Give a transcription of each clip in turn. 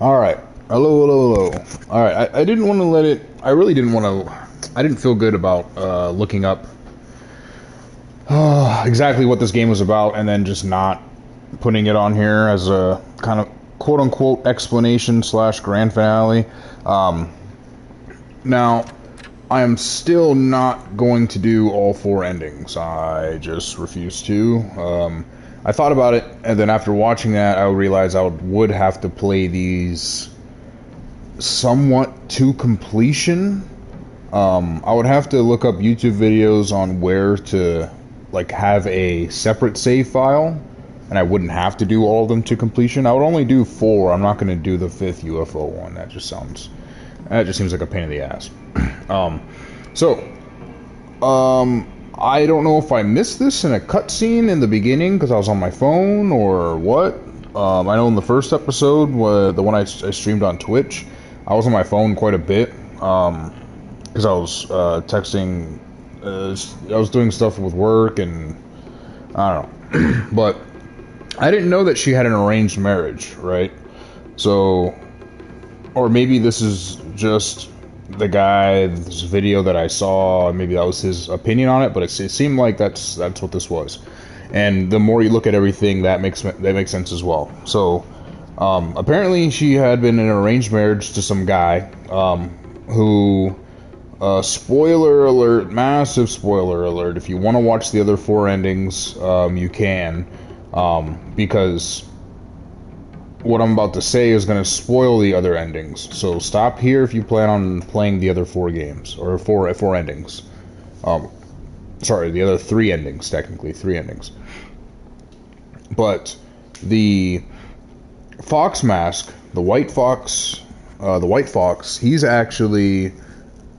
All right. Hello, hello, hello. All right. I didn't want to let it. I really didn't want to. I didn't feel good about looking up exactly what this game was about and then just not putting it on here as a kind of quote unquote explanation slash grand finale. Um, Now, I am still not going to do all four endings. I just refuse to. I thought about it, and then after watching that, I realized I would have to play these somewhat to completion. I would have to look up YouTube videos on where to like have a separate save file, and I wouldn't have to do all of them to completion. I would only do four. I'm not going to do the fifth UFO one. That just seems like a pain in the ass. So, I don't know if I missed this in a cutscene in the beginning because I was on my phone or what. I know in the first episode, the one I streamed on Twitch, I was on my phone quite a bit because I was texting. I was doing stuff with work and I don't know. But I didn't know that she had an arranged marriage, right? So, or maybe this is just the guy's video that I saw. Maybe that was his opinion on it, but it seemed like that's what this was. And the more you look at everything, that makes sense as well. So, apparently, she had been in an arranged marriage to some guy who. Spoiler alert, massive spoiler alert. If you want to watch the other four endings, you can, because what I'm about to say is going to spoil the other endings. So stop here if you plan on playing the other four games, or four endings. Sorry, the other three endings, technically, three endings. But the fox mask, the white fox,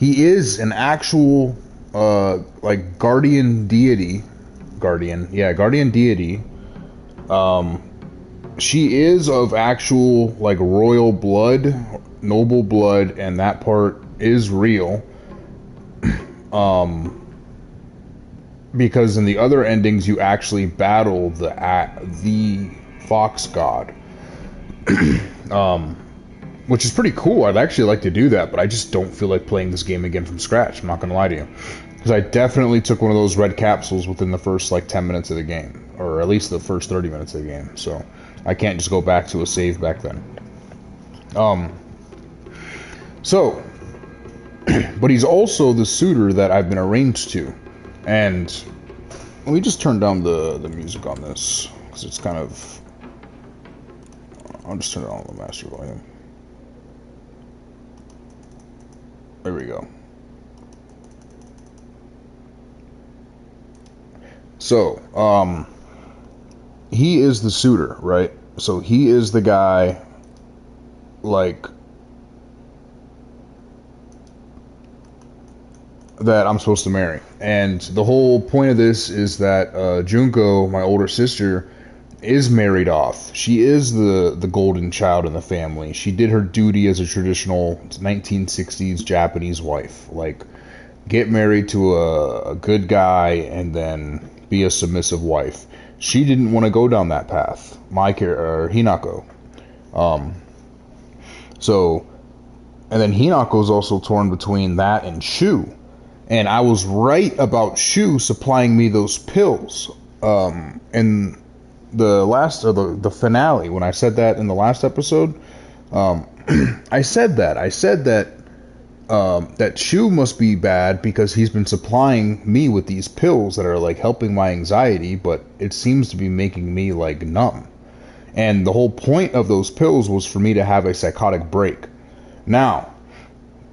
he is an actual, like, guardian deity. Guardian deity. She is of actual, like, royal blood, noble blood, and that part is real. Because in the other endings, you actually battle the fox god. Which is pretty cool. I'd actually like to do that, but I just don't feel like playing this game again from scratch. I'm not going to lie to you. Because I definitely took one of those red capsules within the first, like, 10 minutes of the game. Or at least the first 30 minutes of the game. So, I can't just go back to a save back then. So, but he's also the suitor that I've been arranged to. And let me just turn down the music on this. Because it's kind of... I'll just turn it on the master volume. There we go. So, he is the suitor, right? So he is the guy, like, that I'm supposed to marry. And the whole point of this is that Junko, my older sister, is married off. She is the golden child in the family. She did her duty as a traditional 1960s Japanese wife. Like, get married to a good guy and then be a submissive wife. She didn't want to go down that path. Hinako. So, and then Hinako is also torn between that and Shu. And I was right about Shu supplying me those pills. And the last, or the finale, when I said that in the last episode, I said that that Shu must be bad because he's been supplying me with these pills that are, like, helping my anxiety, but it seems to be making me, like, numb. And the whole point of those pills was for me to have a psychotic break. Now,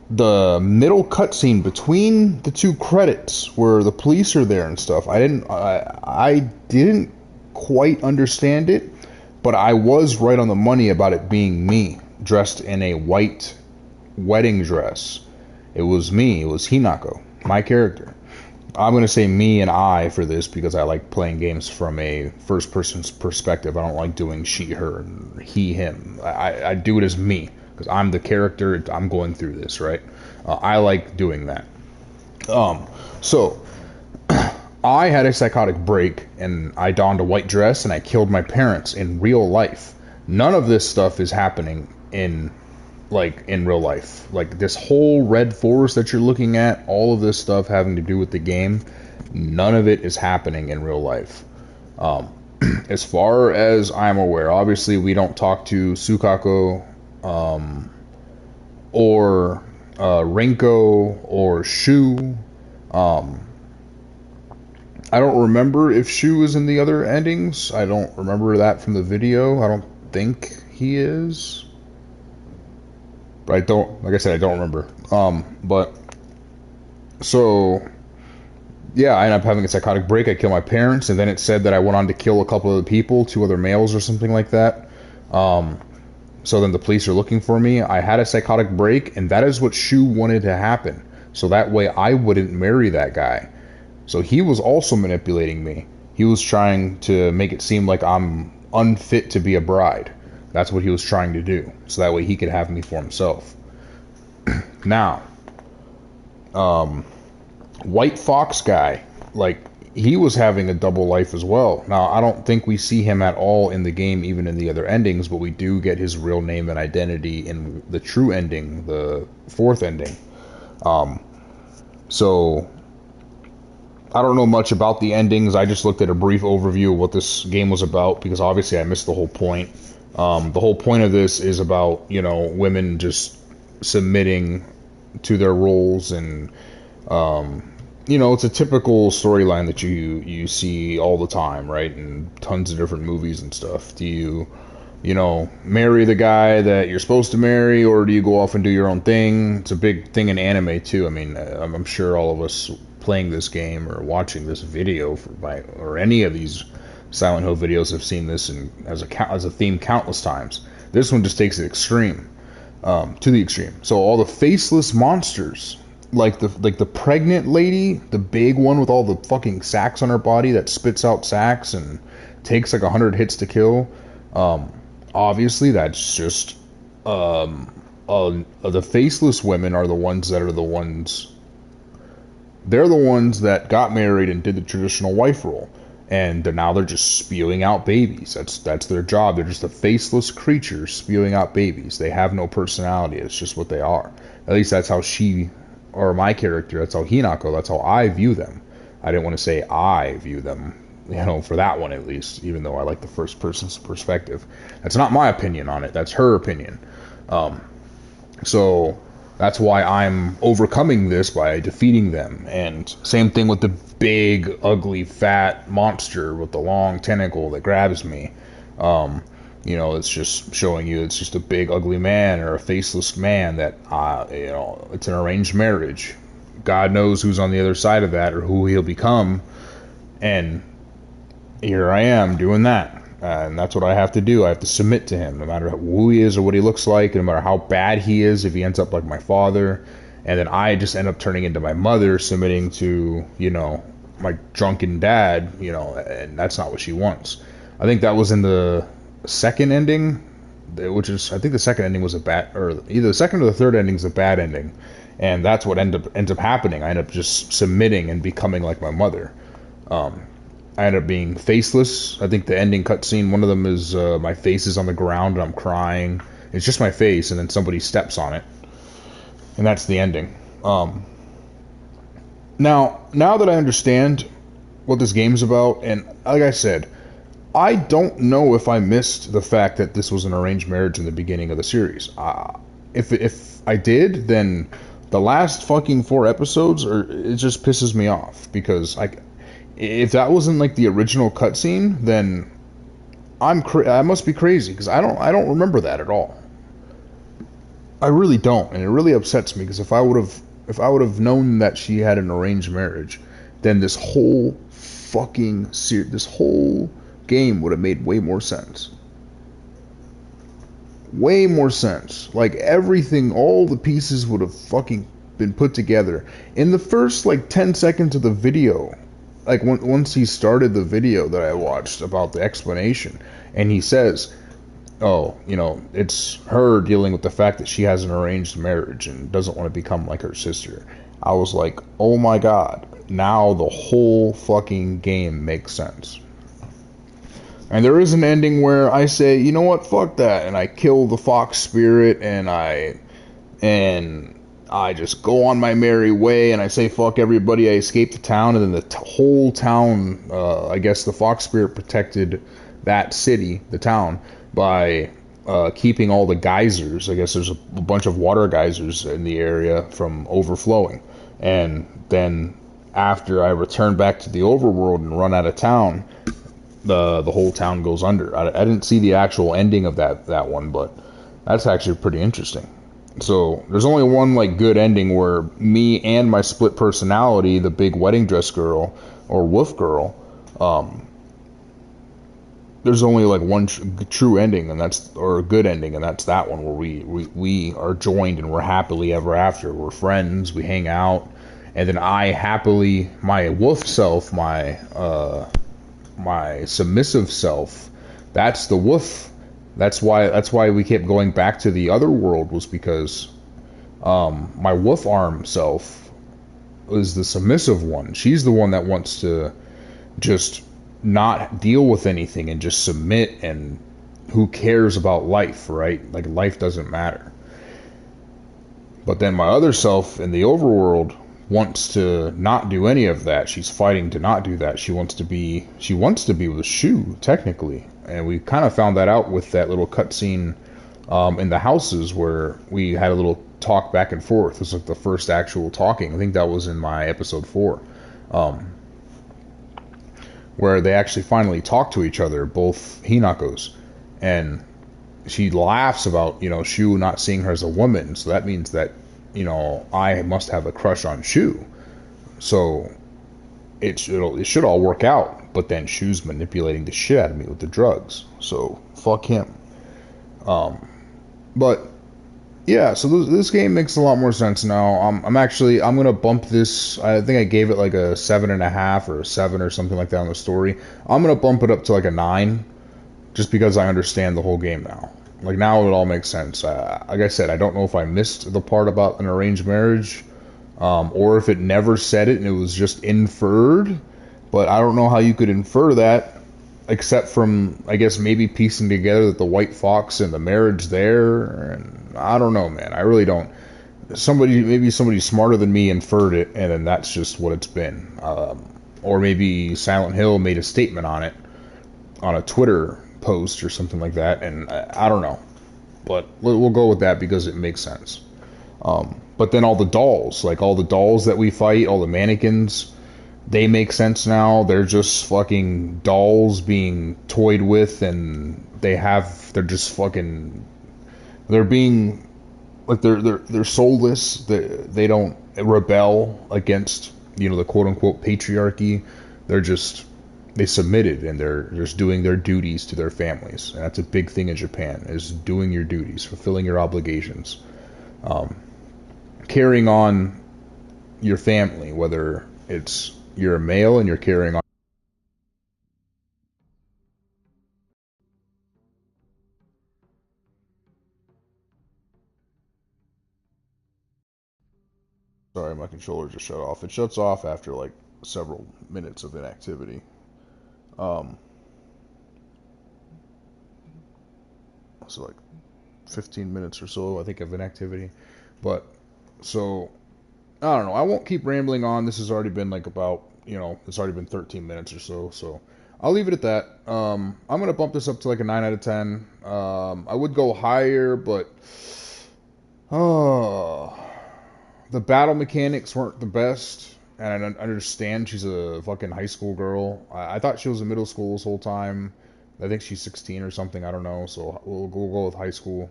the middle cutscene between the two credits where the police are there and stuff, I didn't quite understand it, but I was right on the money about it being me dressed in a white wedding dress. It was me. It was Hinako, my character. I'm going to say me and I for this because I like playing games from a first person's perspective. I don't like doing she, her, and he, him. I do it as me because I'm the character. I'm going through this, right? I like doing that. So I had a psychotic break and I donned a white dress and I killed my parents in real life. None of this stuff is happening in in real life. Like this whole red forest that you're looking at, all of this stuff having to do with the game, none of it is happening in real life. Um, as far as I'm aware, obviously we don't talk to Sukako, um, or Renko or Shu. Um, I don't remember if Shu is in the other endings. I don't remember that from the video. I don't think he is. But I don't, like I said, I don't remember. But so yeah, I ended up having a psychotic break. I killed my parents, and then it said that I went on to kill a couple of people, two other males or something like that. So then the police are looking for me. I had a psychotic break, and that is what Shu wanted to happen. So that way I wouldn't marry that guy. So he was also manipulating me. He was trying to make it seem like I'm unfit to be a bride. That's what he was trying to do. So that way he could have me for himself. Now, White Fox guy, like, he was having a double life as well. Now, I don't think we see him at all in the game, even in the other endings, but we do get his real name and identity in the true ending, the fourth ending. So I don't know much about the endings. I just looked at a brief overview of what this game was about because obviously I missed the whole point. The whole point of this is about, you know, women just submitting to their roles, and you know, it's a typical storyline that you see all the time, right? In tons of different movies and stuff. Do you know, marry the guy that you're supposed to marry, or do you go off and do your own thing? It's a big thing in anime too. I mean, I'm sure all of us playing this game or watching this video or any of these Silent Hill videos have seen this as a theme countless times. This one just takes it extreme, to the extreme. So all the faceless monsters, like the pregnant lady, the big one with all the fucking sacks on her body that spits out sacks and takes like 100 hits to kill. Obviously, that's just the faceless women are the ones that are the ones. They're the ones that got married and did the traditional wife role, and now they're just spewing out babies. That's their job. They're just a faceless creature spewing out babies. They have no personality. It's just what they are. At least that's how she, or my character, that's how Hinako, that's how I view them. I didn't want to say I view them, you know, for that one at least, even though I like the first person's perspective. That's not my opinion on it. That's her opinion. So that's why I'm overcoming this by defeating them. And same thing with the big, ugly, fat monster with the long tentacle that grabs me. You know, it's just showing you it's just a big, ugly man or a faceless man that, you know, it's an arranged marriage. God knows who's on the other side of that or who he'll become. And here I am doing that. And that's what I have to do. I have to submit to him, no matter who he is or what he looks like, no matter how bad he is, if he ends up like my father. And then I just end up turning into my mother, submitting to, you know, my drunken dad, you know, and that's not what she wants. I think that was in the second ending, which is, I think the second ending was a bad, or either the second or the third ending is a bad ending. And that's what ends up happening. I end up just submitting and becoming like my mother. I end up being faceless. I think the ending cutscene, one of them is my face is on the ground and I'm crying. It's just my face, and then somebody steps on it, and that's the ending. Now that I understand what this game's about, and like I said, I don't know if I missed the fact that this was an arranged marriage in the beginning of the series. If I did, then the last fucking 4 episodes it just pisses me off, because if that wasn't like the original cutscene, then I must be crazy, because I don't remember that at all. I really don't, and it really upsets me, because if I would have known that she had an arranged marriage, then this whole game would have made way more sense. Way more sense. Like everything, all the pieces would have fucking been put together in the first like 10 seconds of the video. Like once he started the video that I watched about the explanation, and he says, oh, you know, it's her dealing with the fact that she has an arranged marriage and doesn't want to become like her sister. I was like, oh my god, now the whole fucking game makes sense. And there is an ending where I say, you know what, fuck that, and I kill the fox spirit, and I just go on my merry way, and I say fuck everybody. I escape the town, and then the whole town, I guess the fox spirit protected that city, the town, by keeping all the geysers. I guess there's a bunch of water geysers in the area from overflowing, and then after I return back to the overworld and run out of town, the whole town goes under. I didn't see the actual ending of that one, but that's actually pretty interesting. So there's only one like good ending where me and my split personality, the big wedding dress girl or wolf girl, um, there's only like one true ending, and that's or a good ending, and that's that one where we are joined and we're happily ever after. We're friends, we hang out, and then I happily my wolf self, my submissive self, that's the wolf. That's why we kept going back to the other world, was because my wolf arm self is the submissive one. She's the one that wants to just not deal with anything and just submit, and who cares about life, right? Like life doesn't matter. But then my other self in the overworld wants to not do any of that. She's fighting to not do that. She wants to be with Shu, technically. And we kind of found that out with that little cutscene in the houses where we had a little talk back and forth. It was like the first actual talking. I think that was in my episode 4. Um, where they actually finally talk to each other, both Hinakos. And she laughs about, Shu not seeing her as a woman. So that means that, I must have a crush on Shu. So it should all work out. But then Shu's manipulating the shit out of me with the drugs. So fuck him. But yeah, so this game makes a lot more sense now. I'm gonna bump this. I think I gave it like a 7.5 or a 7 or something like that on the story. I'm gonna bump it up to like a 9, just because I understand the whole game now. Like now it all makes sense. Like I said, I don't know if I missed the part about an arranged marriage, or if it never said it and it was just inferred. But I don't know how you could infer that, except from, I guess, maybe piecing together that the white fox and the marriage there. And I don't know, man. I really don't. Maybe somebody smarter than me inferred it, and then that's just what it's been. Or maybe Silent Hill made a statement on it on a Twitter post or something like that, and I don't know. But we'll go with that because it makes sense. But then all the dolls, like all the dolls that we fight, all the mannequins, they make sense now. They're just fucking dolls being toyed with, and they're just fucking, they're being, like they're soulless. They don't rebel against, the quote unquote patriarchy. They submitted, and they're just doing their duties to their families. And that's a big thing in Japan, is doing your duties, fulfilling your obligations, carrying on your family, whether it's you're a male and you're carrying on. Sorry, my controller just shut off. It shuts off after like several minutes of inactivity. Um, so like 15 minutes or so, I think, of inactivity. But so I don't know. I won't keep rambling on. This has already been like about, it's already been 13 minutes or so. So I'll leave it at that. I'm gonna bump this up to like a 9 out of 10. I would go higher, but oh, the battle mechanics weren't the best. And I understand she's a fucking high school girl. I thought she was in middle school this whole time. I think she's 16 or something. I don't know. So we'll go with high school.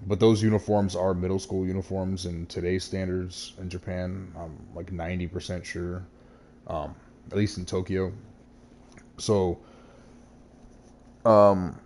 But those uniforms are middle school uniforms in today's standards in Japan. I'm like 90% sure, at least in Tokyo. So, um,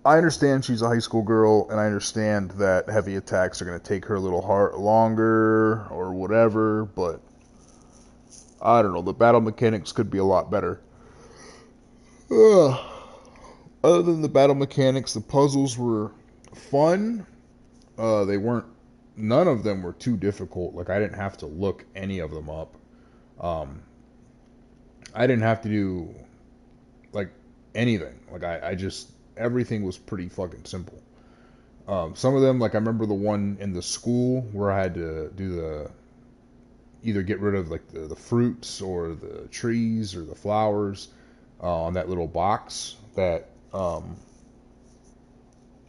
I understand she's a high school girl, and I understand that heavy attacks are going to take her a little longer or whatever, but I don't know. The battle mechanics could be a lot better. Ugh. Other than the battle mechanics, the puzzles were fun. They weren't. None of them were too difficult. Like I didn't have to look any of them up. Um, I didn't have to do like anything. Like I just everything was pretty fucking simple. Some of them, like I remember the one in the school where I had to do the either get rid of like the fruits or the trees or the flowers on that little box that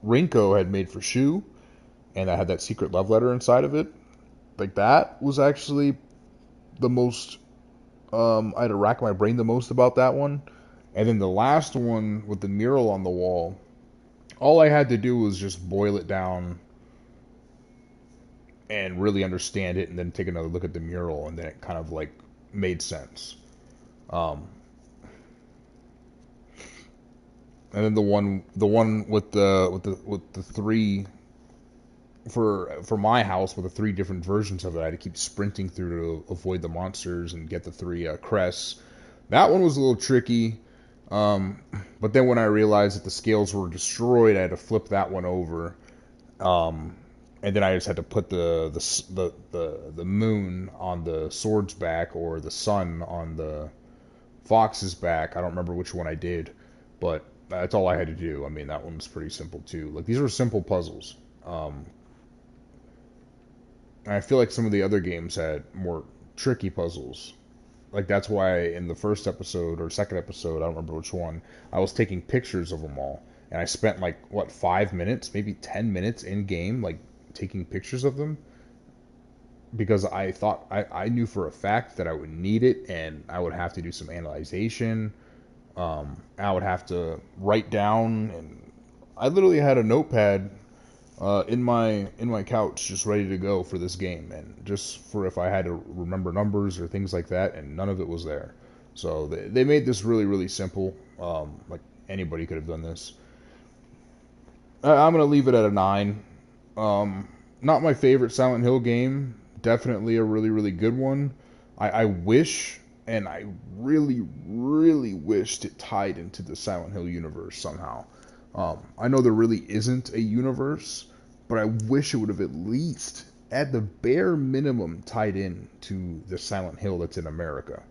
Rinko had made for Shu, and I had that secret love letter inside of it. Like that was actually the most. I had to rack my brain the most about that one. And then the last one with the mural on the wall, all I had to do was just boil it down and really understand it, and then take another look at the mural, and then it kind of like made sense. Um, and then the one with the three for my house with the three different versions of it, I had to keep sprinting through to avoid the monsters and get the three crests. That one was a little tricky. Um, but then when I realized that the scales were destroyed, I had to flip that one over. Um, and then I just had to put the moon on the sword's back, or the sun on the fox's back. I don't remember which one I did, but that's all I had to do. I mean, that one's pretty simple too. Like these were simple puzzles. I feel like some of the other games had more tricky puzzles. Like that's why in the first episode or second episode, I don't remember which one, I was taking pictures of them all, and I spent like what 5 minutes, maybe 10 minutes in game, like taking pictures of them because I thought I knew for a fact that I would need it, and I would have to do some analyzation. I would have to write down, and I literally had a notepad in my couch, just ready to go for this game, and just for if I had to remember numbers or things like that, and none of it was there. So they made this really really simple. Like anybody could have done this. I'm gonna leave it at a 9. Not my favorite Silent Hill game. Definitely a really really good one. I wish, and I really really wished it tied into the Silent Hill universe somehow. I know there really isn't a universe, but I wish it would have at least, at the bare minimum, tied in to the Silent Hill that's in America.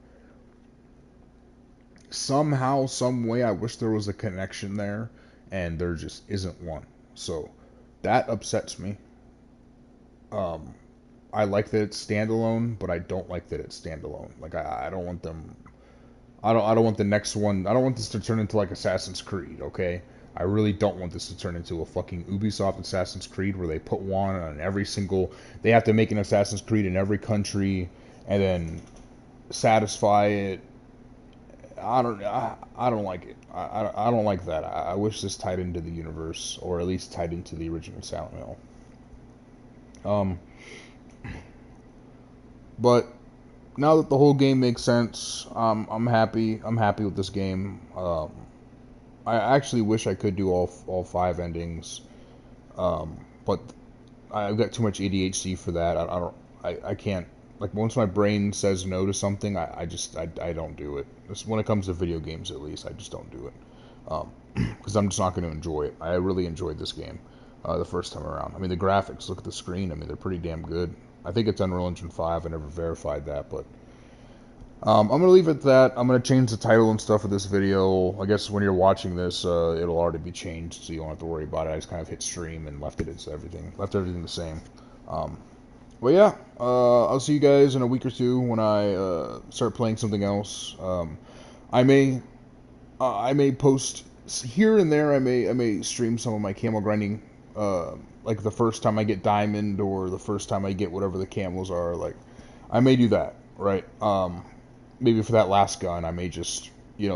Somehow, some way, I wish there was a connection there, and there just isn't one. So that upsets me. Um, I like that it's standalone, but I don't like that it's standalone. Like I don't want them. I don't want the next one. I don't want this to turn into like Assassin's Creed. Okay, I really don't want this to turn into a fucking Ubisoft Assassin's Creed where they put one on every single. They have to make an Assassin's Creed in every country and then satisfy it. I don't like it. I don't like that. I wish this tied into the universe, or at least tied into the original Silent Hill. Um, but now that the whole game makes sense, I'm happy. I'm happy with this game. I actually wish I could do all 5 endings, but I've got too much ADHD for that. I don't. I can't. Like once my brain says no to something, I don't do it. When it comes to video games, at least, I just don't do it. Because I'm just not going to enjoy it. I really enjoyed this game the first time around. I mean, the graphics. Look at the screen. I mean, they're pretty damn good. I think it's Unreal Engine 5. I never verified that, but I'm gonna leave it at that. I'm gonna change the title and stuff of this video. I guess when you're watching this, it'll already be changed, so you don't have to worry about it. I just kind of hit stream and left everything the same. Um, but yeah, I'll see you guys in a week or two when I start playing something else. I may post here and there. I may stream some of my camel grinding, like the first time I get diamond or the first time I get whatever the camels are. Like I may do that, right? Maybe for that last gun, I may just,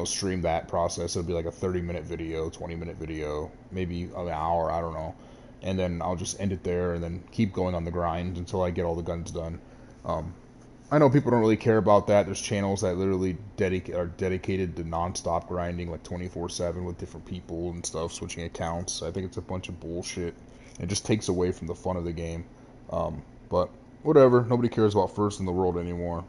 stream that process. It'll be like a 30-minute video, 20-minute video, maybe an hour, I don't know. And then I'll just end it there and then keep going on the grind until I get all the guns done. I know people don't really care about that. There's channels that literally are dedicated to non-stop grinding, like 24/7 with different people and stuff, switching accounts. I think it's a bunch of bullshit. It just takes away from the fun of the game. But whatever. Nobody cares about first in the world anymore,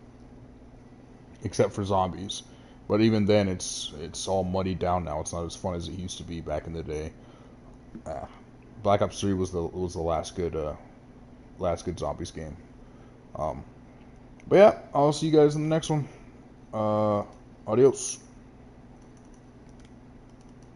except for zombies. But even then, it's all muddied down now. It's not as fun as it used to be back in the day. Black Ops 3 was the last good zombies game. But yeah, I'll see you guys in the next one. Adios.